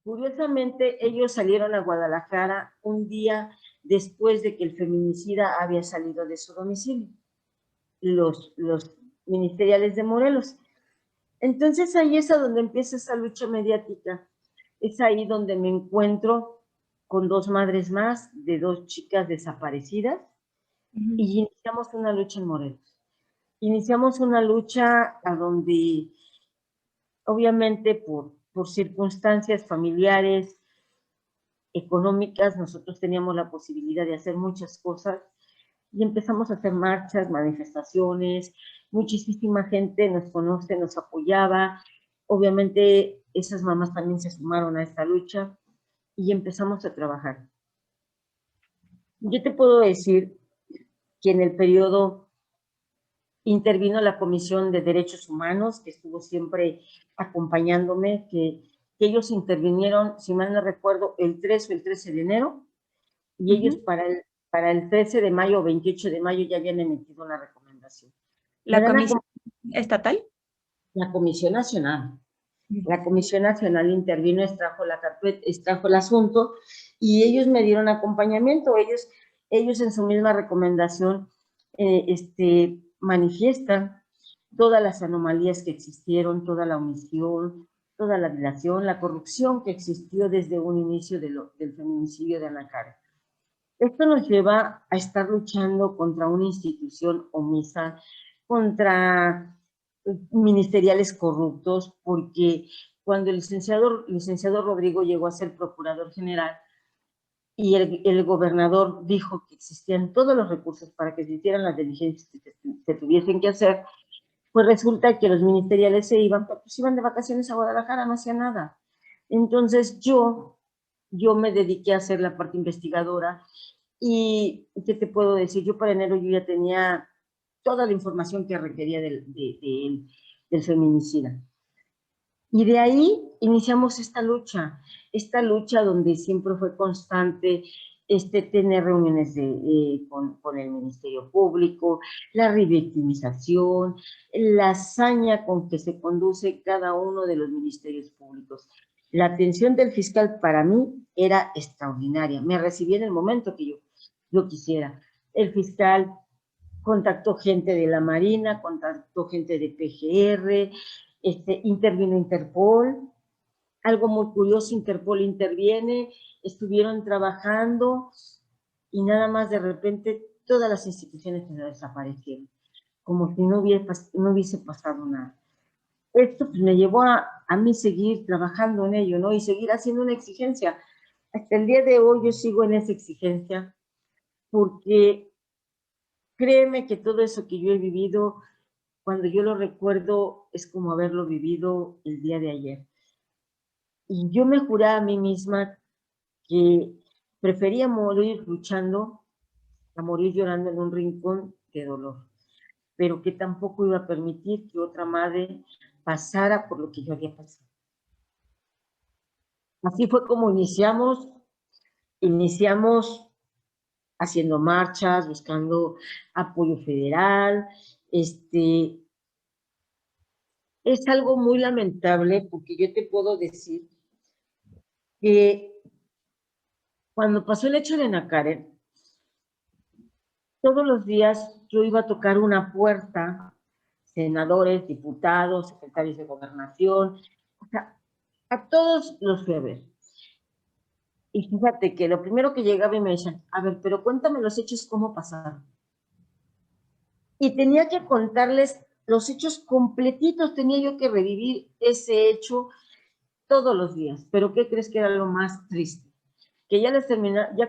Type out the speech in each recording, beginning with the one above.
Curiosamente, ellos salieron a Guadalajara un día después de que el feminicida había salido de su domicilio, los ministeriales de Morelos. Entonces ahí es a donde empieza esa lucha mediática. Es ahí donde me encuentro con dos madres más de dos chicas desaparecidas y iniciamos una lucha en Morelos. Iniciamos una lucha a donde, obviamente, por circunstancias familiares, económicas, nosotros teníamos la posibilidad de hacer muchas cosas y empezamos a hacer marchas, manifestaciones, muchísima gente nos conoce, nos apoyaba, obviamente esas mamás también se sumaron a esta lucha y empezamos a trabajar. Yo te puedo decir que en el periodo intervino la Comisión de Derechos Humanos, que estuvo siempre acompañándome, que ellos intervinieron, si mal no recuerdo, el 3 o el 13 de enero, y ellos para el 13 de mayo o 28 de mayo ya habían emitido una recomendación. ¿La Comisión Estatal? La Comisión Nacional. La Comisión Nacional intervino, extrajo la carpeta, extrajo el asunto y ellos me dieron acompañamiento. Ellos en su misma recomendación manifiestan todas las anomalías que existieron, toda la omisión, toda la dilación, la corrupción que existió desde un inicio del feminicidio de Ana Karen. Esto nos lleva a estar luchando contra una institución omisa, contra ministeriales corruptos, porque cuando el licenciado Rodrigo llegó a ser procurador general y el gobernador dijo que existían todos los recursos para que se hicieran las diligencias que se tuviesen que hacer, pues resulta que los ministeriales se iban, pues iban de vacaciones a Guadalajara, no hacían nada. Entonces yo me dediqué a hacer la parte investigadora y, ¿qué te puedo decir? Yo para enero yo ya tenía toda la información que requería del feminicida. Y de ahí iniciamos esta lucha donde siempre fue constante tener reuniones con el Ministerio Público, la revictimización, la hazaña con que se conduce cada uno de los ministerios públicos. La atención del fiscal para mí era extraordinaria. Me recibía en el momento que yo quisiera. El fiscal contactó gente de la Marina, contactó gente de PGR, intervino Interpol. Algo muy curioso, Interpol interviene, estuvieron trabajando y nada más de repente todas las instituciones se desaparecieron, como si no hubiese pasado nada. Esto pues, me llevó a mí seguir trabajando en ello, ¿no? Y seguir haciendo una exigencia. Hasta el día de hoy yo sigo en esa exigencia porque créeme que todo eso que yo he vivido, cuando yo lo recuerdo, es como haberlo vivido el día de ayer. Y yo me juré a mí misma que prefería morir luchando a morir llorando en un rincón de dolor, pero que tampoco iba a permitir que otra madre pasara por lo que yo había pasado. Así fue como iniciamos haciendo marchas, buscando apoyo federal. Es algo muy lamentable porque yo te puedo decir que cuando pasó el hecho de Ana Karen, todos los días yo iba a tocar una puerta, senadores, diputados, secretarios de gobernación, o sea, a todos los fui a ver. Y fíjate que lo primero que llegaba y me decían, a ver, pero cuéntame los hechos, cómo pasaron. Y tenía que contarles los hechos completitos, tenía yo que revivir ese hecho todos los días. Pero ¿qué crees que era lo más triste? Que ya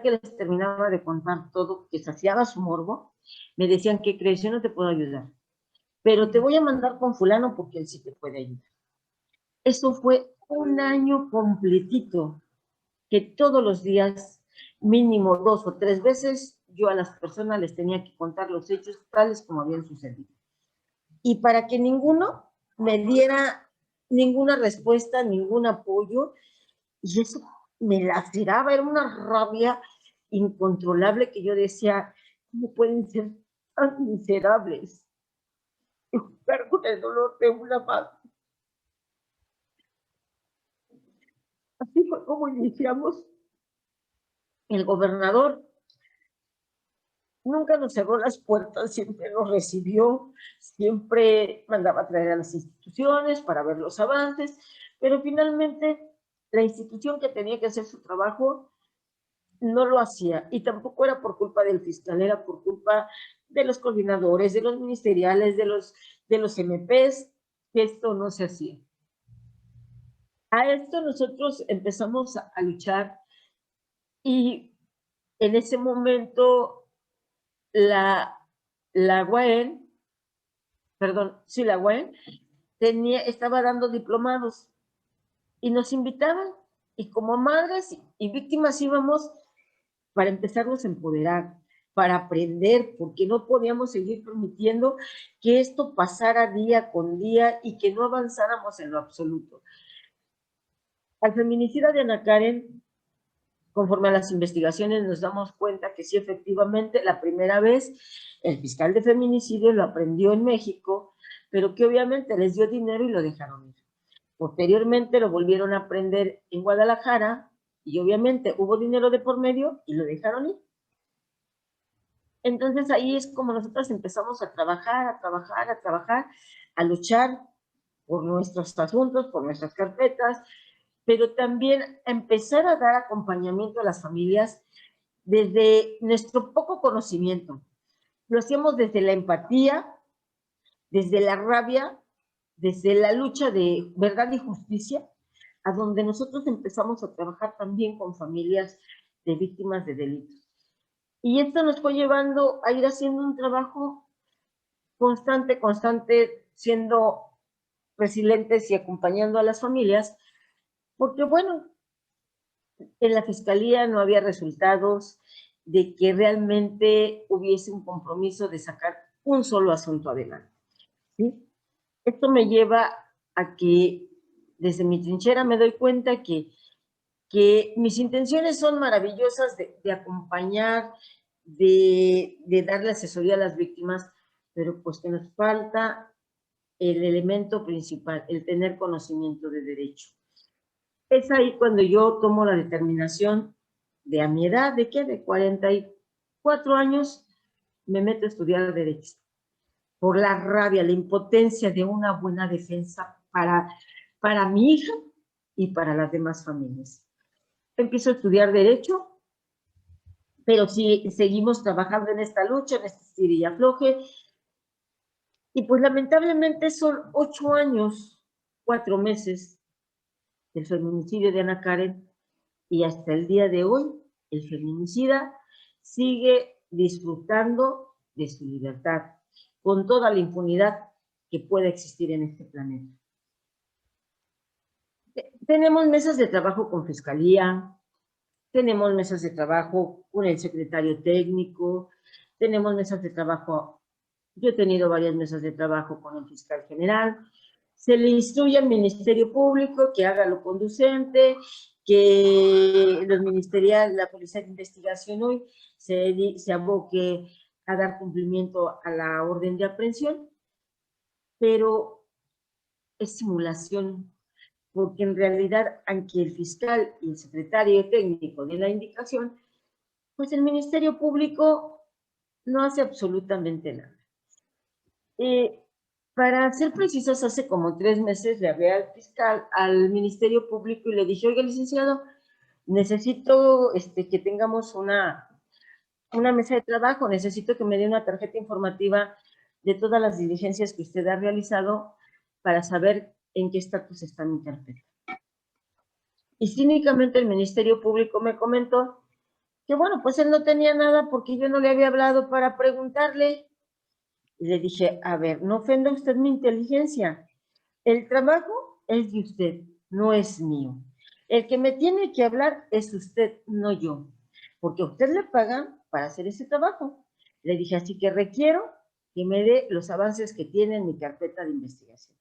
que les terminaba de contar todo, que saciaba su morbo, me decían, ¿qué crees? Yo no te puedo ayudar, pero te voy a mandar con fulano porque él sí te puede ayudar. Eso fue un año completito, que todos los días, mínimo 2 o 3 veces, yo a las personas les tenía que contar los hechos tales como habían sucedido. Y para que ninguno me diera ninguna respuesta, ningún apoyo, y eso me laceraba, era una rabia incontrolable que yo decía, ¿cómo pueden ser tan miserables? Y jugar con el dolor de una madre. Así fue como iniciamos. El gobernador nunca nos cerró las puertas, siempre nos recibió, siempre mandaba a traer a las instituciones para ver los avances, pero finalmente la institución que tenía que hacer su trabajo no lo hacía, y tampoco era por culpa del fiscal, era por culpa de los coordinadores, de los ministeriales, de los MPs, que esto no se hacía. A esto nosotros empezamos a luchar, y en ese momento la UAM, la UAM estaba dando diplomados y nos invitaban, y como madres y víctimas íbamos para empezarnos a empoderar, para aprender, porque no podíamos seguir permitiendo que esto pasara día con día y que no avanzáramos en lo absoluto. Al feminicida de Ana Karen, conforme a las investigaciones nos damos cuenta que sí, efectivamente, la primera vez el fiscal de feminicidio lo aprendió en México, pero que obviamente les dio dinero y lo dejaron ir. Posteriormente lo volvieron a aprender en Guadalajara, y obviamente hubo dinero de por medio y lo dejaron ir. Entonces ahí es como nosotros empezamos a trabajar, a luchar por nuestros asuntos, por nuestras carpetas, pero también a empezar a dar acompañamiento a las familias desde nuestro poco conocimiento. Lo hacíamos desde la empatía, desde la rabia, desde la lucha de verdad y justicia, a donde nosotros empezamos a trabajar también con familias de víctimas de delitos. Y esto nos fue llevando a ir haciendo un trabajo constante, siendo resilientes y acompañando a las familias, porque bueno, en la fiscalía no había resultados de que realmente hubiese un compromiso de sacar un solo asunto adelante, ¿sí? Esto me lleva a que desde mi trinchera me doy cuenta que mis intenciones son maravillosas de acompañar, de darle asesoría a las víctimas, pero pues que nos falta el elemento principal, el tener conocimiento de derecho. Es ahí cuando yo tomo la determinación de, a mi edad, ¿de qué? De 44 años, me meto a estudiar derecho. Por la rabia, la impotencia de una buena defensa para mi hija y para las demás familias. Empiezo a estudiar derecho, pero sí seguimos trabajando en esta lucha, en este estir y afloje, y pues lamentablemente son 8 años, 4 meses del feminicidio de Ana Karen, y hasta el día de hoy el feminicida sigue disfrutando de su libertad, con toda la impunidad que pueda existir en este planeta. Tenemos mesas de trabajo con Fiscalía, tenemos mesas de trabajo con el secretario técnico, tenemos mesas de trabajo, yo he tenido varias mesas de trabajo con el fiscal general, se le instruye al Ministerio Público que haga lo conducente, que los ministeriales, la Policía de Investigación hoy se aboque a dar cumplimiento a la orden de aprehensión, pero es simulación, porque en realidad, aunque el fiscal y el secretario técnico den la indicación, pues el Ministerio Público no hace absolutamente nada. Para ser precisos, hace como 3 meses le hablé al fiscal, al Ministerio Público, y le dije, oiga, licenciado, necesito que tengamos una mesa de trabajo, necesito que me dé una tarjeta informativa de todas las diligencias que usted ha realizado para saber en qué estatus está mi carpeta. Y cínicamente el Ministerio Público me comentó que bueno, pues él no tenía nada porque yo no le había hablado para preguntarle. Y le dije, a ver, no ofenda usted mi inteligencia. El trabajo es de usted, no es mío. El que me tiene que hablar es usted, no yo. Porque a usted le pagan para hacer ese trabajo. Le dije, así que requiero que me dé los avances que tiene en mi carpeta de investigación.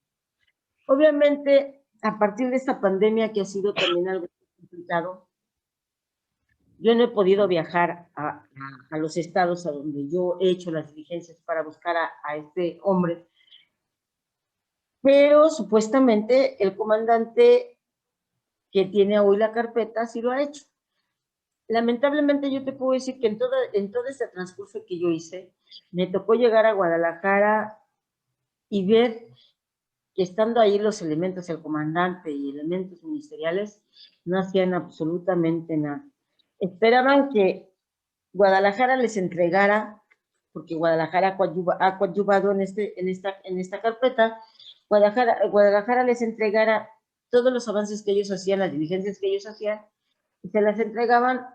Obviamente, a partir de esta pandemia, que ha sido también algo complicado, yo no he podido viajar a los estados a donde yo he hecho las diligencias para buscar a este hombre, pero supuestamente el comandante que tiene hoy la carpeta sí lo ha hecho. Lamentablemente yo te puedo decir que en todo este transcurso que yo hice, me tocó llegar a Guadalajara y ver que estando ahí los elementos, el comandante y elementos ministeriales, no hacían absolutamente nada. Esperaban que Guadalajara les entregara, porque Guadalajara ha coadyuvado en esta carpeta, Guadalajara les entregara todos los avances que ellos hacían, las diligencias que ellos hacían, y se las entregaban,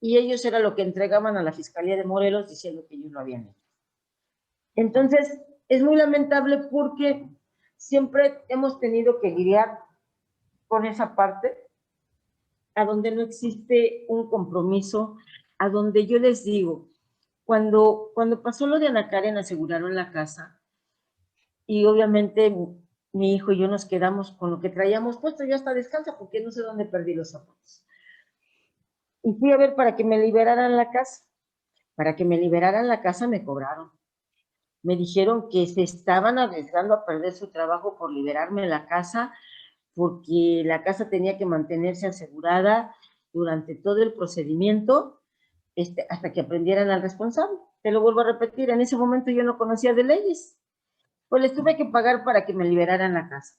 y ellos era lo que entregaban a la Fiscalía de Morelos diciendo que ellos lo habían hecho. Entonces, es muy lamentable porque siempre hemos tenido que lidiar con esa parte, a donde no existe un compromiso, a donde yo les digo, cuando pasó lo de Ana Karen, aseguraron la casa, y obviamente mi hijo y yo nos quedamos con lo que traíamos puesto, ya hasta descansa, porque no sé dónde perdí los zapatos. Y fui a ver para que me liberaran la casa. Para que me liberaran la casa me cobraron. Me dijeron que se estaban arriesgando a perder su trabajo por liberarme la casa, porque la casa tenía que mantenerse asegurada durante todo el procedimiento, hasta que aprendieran al responsable. Te lo vuelvo a repetir, en ese momento yo no conocía de leyes, pues les tuve que pagar para que me liberaran la casa.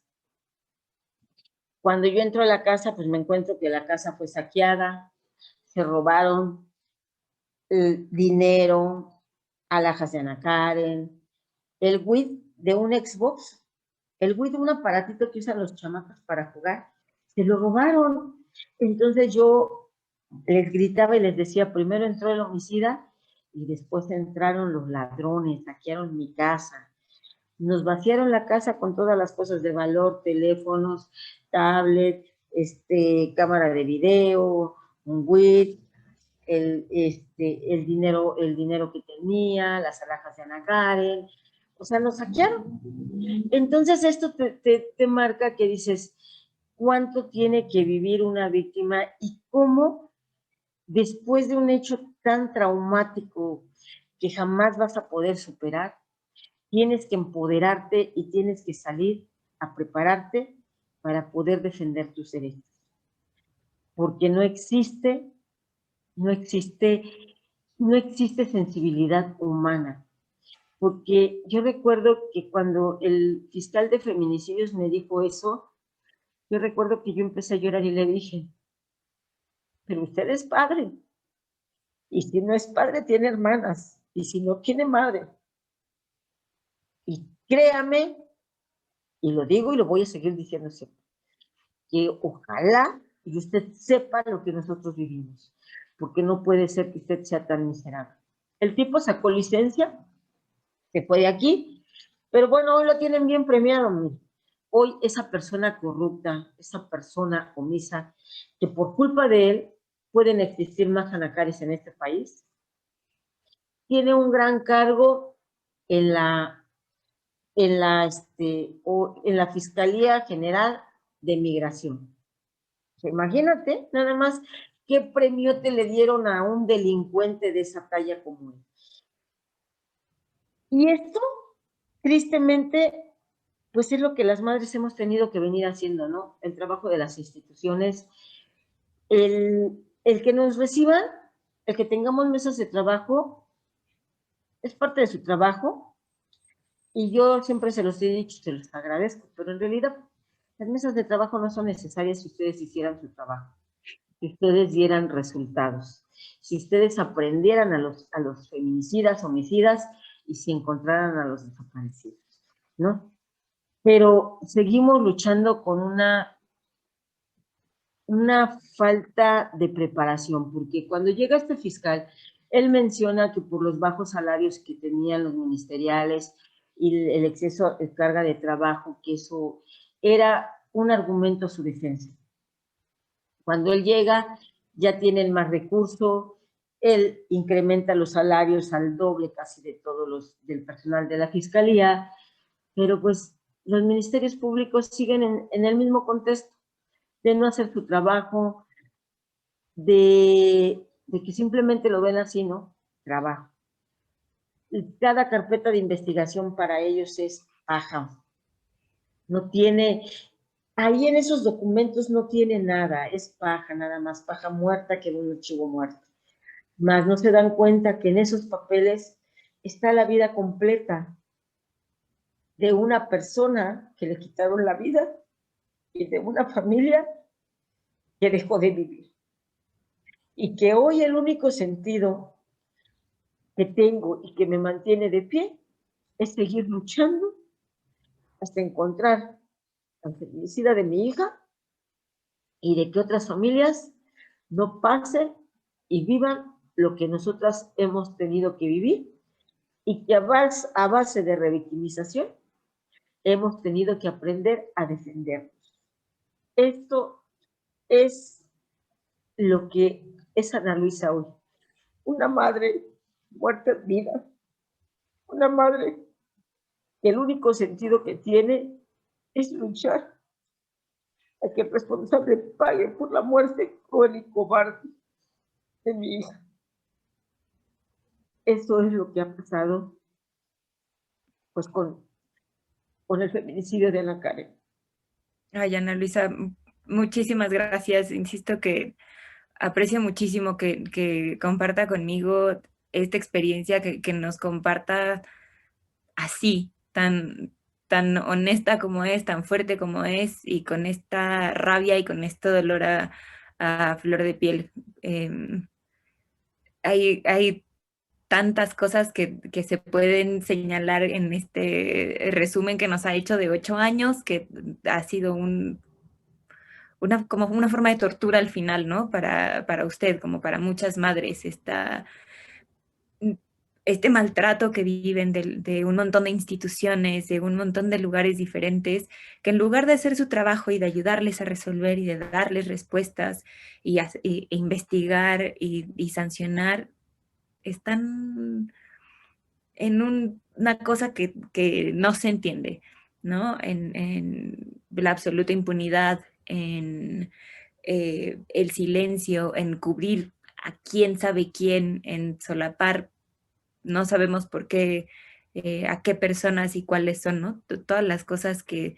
Cuando yo entro a la casa, pues me encuentro que la casa fue saqueada, se robaron dinero, alhajas de Ana Karen, el Wii de un Xbox, el Wii de un aparatito que usan los chamacos para jugar, se lo robaron. Entonces yo les gritaba y les decía, primero entró el homicida y después entraron los ladrones, saquearon mi casa. Nos vaciaron la casa con todas las cosas de valor, teléfonos, tablet, cámara de video, un Wii, el dinero que tenía, las alhajas de Ana Karen, o sea, nos saquearon. Entonces esto te marca que dices, ¿cuánto tiene que vivir una víctima y cómo después de un hecho tan traumático que jamás vas a poder superar, tienes que empoderarte y tienes que salir a prepararte para poder defender tus derechos? Porque no existe sensibilidad humana. Porque yo recuerdo que cuando el fiscal de feminicidios me dijo eso, yo recuerdo que yo empecé a llorar y le dije, pero usted es padre, y si no es padre tiene hermanas, y si no tiene madre. Y créame, y lo digo y lo voy a seguir diciendo siempre, que ojalá y usted sepa lo que nosotros vivimos, porque no puede ser que usted sea tan miserable. El tipo sacó licencia, se fue de aquí, pero bueno, hoy lo tienen bien premiado. Hoy esa persona corrupta, esa persona omisa, que por culpa de él pueden existir más Ana Karen en este país, tiene un gran cargo en la Fiscalía General de Migración. O sea, imagínate nada más qué premio te le dieron a un delincuente de esa talla como él. Y esto, tristemente, pues es lo que las madres hemos tenido que venir haciendo, ¿no? El trabajo de las instituciones, el que nos reciban, el que tengamos mesas de trabajo, es parte de su trabajo, y yo siempre se los he dicho, se los agradezco, pero en realidad las mesas de trabajo no son necesarias si ustedes hicieran su trabajo, si ustedes dieran resultados, si ustedes aprendieran a los feminicidas, homicidas, y si encontraran a los desaparecidos, ¿no? Pero seguimos luchando con una falta de preparación, porque cuando llega este fiscal, él menciona que por los bajos salarios que tenían los ministeriales y el exceso de carga de trabajo, que eso era un argumento a su defensa. Cuando él llega, ya tienen más recursos, él incrementa los salarios al doble casi de todos del personal de la fiscalía, pero pues los ministerios públicos siguen en el mismo contexto de no hacer su trabajo, de que simplemente lo ven así, ¿no? Trabajo. Cada carpeta de investigación para ellos es paja. No tiene, Ahí en esos documentos no tiene nada, es paja, nada más, paja muerta que un archivo muerto. Más no se dan cuenta que en esos papeles está la vida completa de una persona que le quitaron la vida y de una familia que dejó de vivir. Y que hoy el único sentido que tengo y que me mantiene de pie es seguir luchando hasta encontrar al feminicida de mi hija y de que otras familias no pasen y vivan lo que nosotras hemos tenido que vivir y que a base de revictimización hemos tenido que aprender a defendernos. Esto es lo que es Ana Luisa hoy. Una madre muerta en vida, una madre que el único sentido que tiene es luchar a que el responsable pague por la muerte cruel y cobarde de mi hija. Eso es lo que ha pasado pues con el feminicidio de Ana Karen. Ay, Ana Luisa, muchísimas gracias. Insisto que aprecio muchísimo que comparta conmigo esta experiencia, que nos comparta así, tan honesta como es, tan fuerte como es, y con esta rabia y con este dolor a flor de piel. Hay tantas cosas que se pueden señalar en este resumen que nos ha hecho de 8 años, que ha sido como una forma de tortura al final, ¿no? Para usted, como para muchas madres, este maltrato que viven de un montón de instituciones, de un montón de lugares diferentes, que en lugar de hacer su trabajo y de ayudarles a resolver y de darles respuestas e investigar y sancionar, están en una cosa que no se entiende, ¿no? En la absoluta impunidad, en el silencio, en cubrir a quién sabe quién, en solapar, no sabemos por qué, a qué personas y cuáles son, ¿no? Todas las cosas que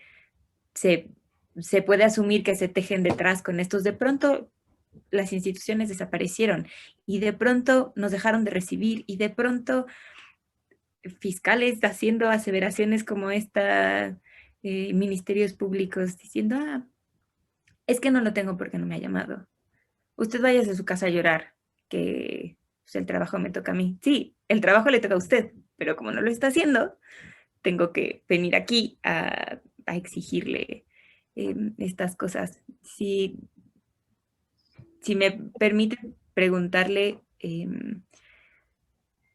se, se puede asumir que se tejen detrás con estos. De pronto las instituciones desaparecieron y de pronto nos dejaron de recibir y de pronto fiscales haciendo aseveraciones como esta, ministerios públicos diciendo, es que no lo tengo porque no me ha llamado. Usted vaya a su casa a llorar, que pues, el trabajo me toca a mí. Sí, el trabajo le toca a usted, pero como no lo está haciendo, tengo que venir aquí a exigirle estas cosas. Si me permite preguntarle, ¿qué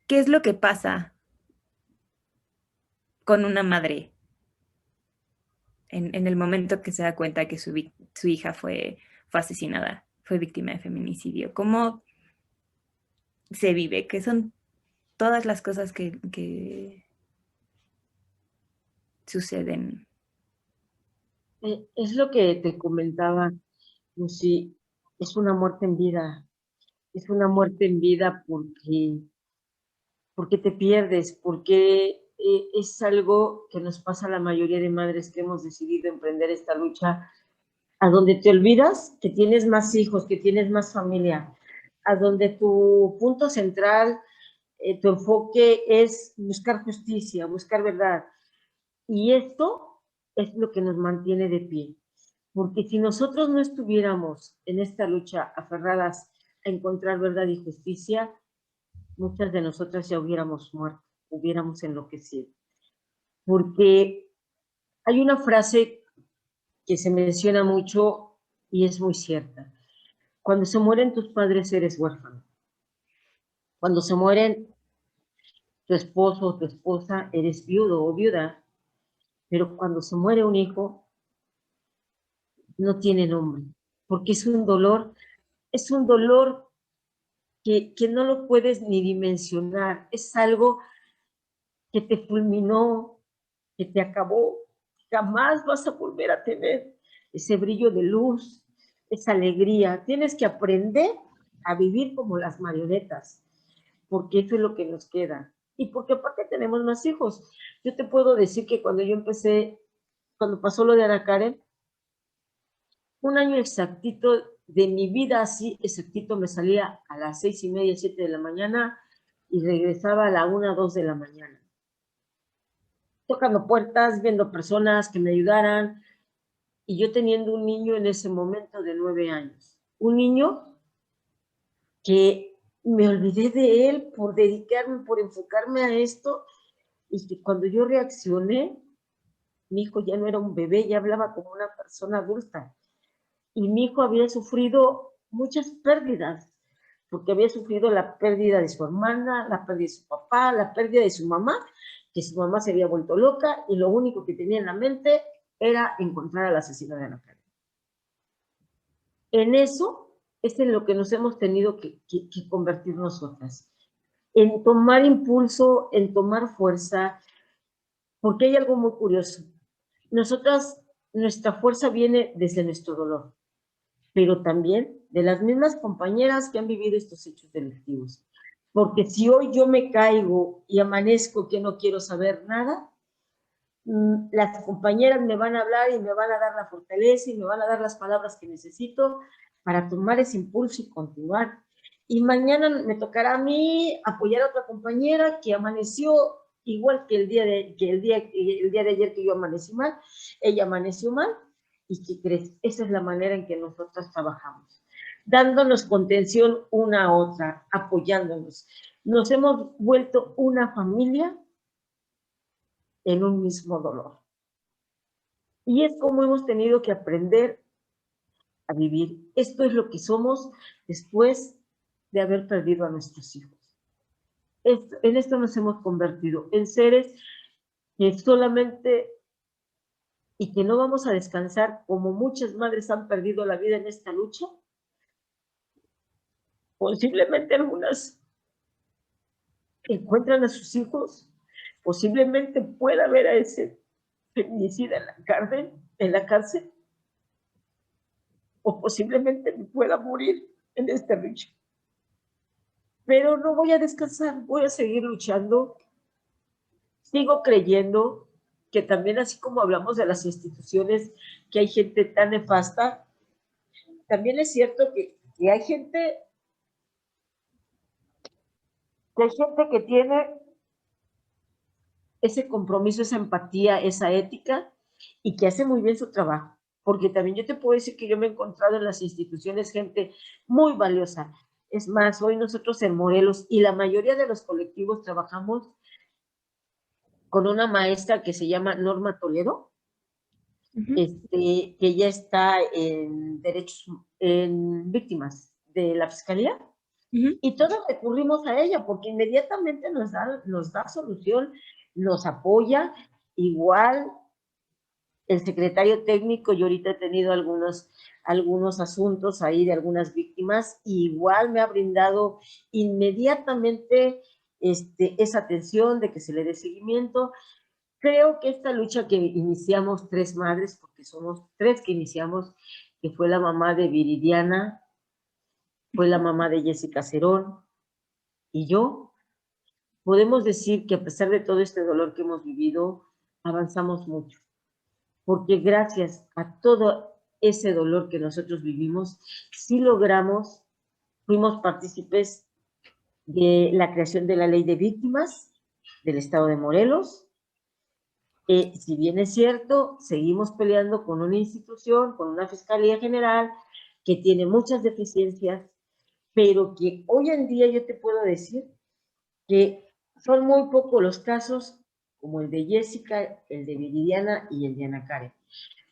es lo que pasa con una madre en el momento que se da cuenta que su hija fue asesinada, fue víctima de feminicidio? ¿Cómo se vive? ¿Qué son todas las cosas que suceden? Es lo que te comentaba, Lucy, es una muerte en vida, es una muerte en vida porque te pierdes, porque es algo que nos pasa a la mayoría de madres que hemos decidido emprender esta lucha, a donde te olvidas que tienes más hijos, que tienes más familia, a donde tu punto central, tu enfoque es buscar justicia, buscar verdad. Y esto es lo que nos mantiene de pie. Porque si nosotros no estuviéramos en esta lucha aferradas a encontrar verdad y justicia, muchas de nosotras ya hubiéramos muerto, hubiéramos enloquecido. Porque hay una frase que se menciona mucho y es muy cierta. Cuando se mueren tus padres eres huérfano. Cuando se mueren tu esposo o tu esposa eres viudo o viuda. Pero cuando se muere un hijo no tiene nombre, porque es un dolor que no lo puedes ni dimensionar. Es algo que te fulminó, que te acabó. Jamás vas a volver a tener ese brillo de luz, esa alegría. Tienes que aprender a vivir como las marionetas, porque eso es lo que nos queda. Y porque aparte tenemos más hijos. Yo te puedo decir que cuando yo empecé, cuando pasó lo de Ana Karen, Un año exactito de mi vida, así exactito, me salía a las 6:30, 7 de la mañana y regresaba a la 1, 2 de la mañana. Tocando puertas, viendo personas que me ayudaran, y yo teniendo un niño en ese momento de 9 años. Un niño que me olvidé de él por dedicarme, por enfocarme a esto, y que cuando yo reaccioné, mi hijo ya no era un bebé, ya hablaba como una persona adulta. Y mi hijo había sufrido muchas pérdidas, porque había sufrido la pérdida de su hermana, la pérdida de su papá, la pérdida de su mamá, que su mamá se había vuelto loca y lo único que tenía en la mente era encontrar al asesino de Ana Karen. En eso es en lo que nos hemos tenido que convertir nosotras, en tomar impulso, en tomar fuerza, porque hay algo muy curioso. Nosotras, nuestra fuerza viene desde nuestro dolor, pero también de las mismas compañeras que han vivido estos hechos delictivos. Porque si hoy yo me caigo y amanezco que no quiero saber nada, las compañeras me van a hablar y me van a dar la fortaleza y me van a dar las palabras que necesito para tomar ese impulso y continuar. Y mañana me tocará a mí apoyar a otra compañera que amaneció igual que el día de ayer que yo amanecí mal, ella amaneció mal. ¿Y qué crees? Esa es la manera en que nosotros trabajamos, dándonos contención una a otra, apoyándonos. Nos hemos vuelto una familia en un mismo dolor. Y es como hemos tenido que aprender a vivir. Esto es lo que somos después de haber perdido a nuestros hijos. En esto nos hemos convertido, en seres que solamente y que no vamos a descansar, como muchas madres han perdido la vida en esta lucha. Posiblemente algunas encuentran a sus hijos, posiblemente pueda ver a ese feminicida en la cárcel, o posiblemente pueda morir en esta lucha. Pero no voy a descansar, voy a seguir luchando. Sigo creyendo que también, así como hablamos de las instituciones, que hay gente tan nefasta, también es cierto que hay gente que tiene ese compromiso, esa empatía, esa ética, y que hace muy bien su trabajo. Porque también yo te puedo decir que yo me he encontrado en las instituciones gente muy valiosa. Es más, hoy nosotros en Morelos y la mayoría de los colectivos trabajamos con una maestra que se llama Norma Toledo, que ya está en derechos, en víctimas de la Fiscalía, y todos recurrimos a ella porque inmediatamente nos da solución, nos apoya. Igual el secretario técnico, yo ahorita he tenido algunos asuntos ahí de algunas víctimas, y igual me ha brindado inmediatamente esa atención de que se le dé seguimiento. Creo que esta lucha que iniciamos tres madres, porque somos tres que iniciamos, que fue la mamá de Viridiana, fue la mamá de Jessica Cerón y yo, podemos decir que a pesar de todo este dolor que hemos vivido, avanzamos mucho, porque gracias a todo ese dolor que nosotros vivimos, sí logramos, fuimos partícipes de la creación de la Ley de Víctimas del Estado de Morelos. Si bien es cierto, seguimos peleando con una institución, con una Fiscalía General que tiene muchas deficiencias, pero que hoy en día yo te puedo decir que son muy pocos los casos como el de Jessica, el de Viridiana y el de Ana Karen.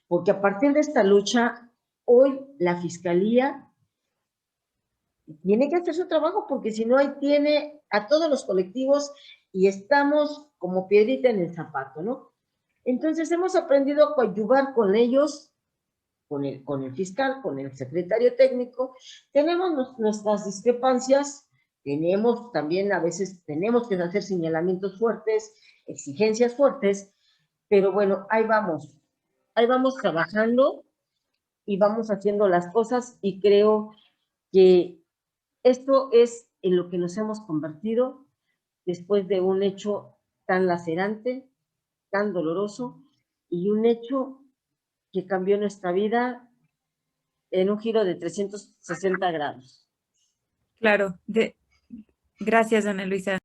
Porque a partir de esta lucha, hoy la Fiscalía tiene que hacer su trabajo, porque si no, ahí tiene a todos los colectivos y estamos como piedrita en el zapato, ¿no? Entonces hemos aprendido a coadyuvar con ellos, con el fiscal, con el secretario técnico. Tenemos nuestras discrepancias, tenemos también, a veces tenemos que hacer señalamientos fuertes, exigencias fuertes, pero bueno, ahí vamos trabajando y vamos haciendo las cosas, y creo que esto es en lo que nos hemos convertido después de un hecho tan lacerante, tan doloroso, y un hecho que cambió nuestra vida en un giro de 360 grados. Claro, gracias, Ana Luisa.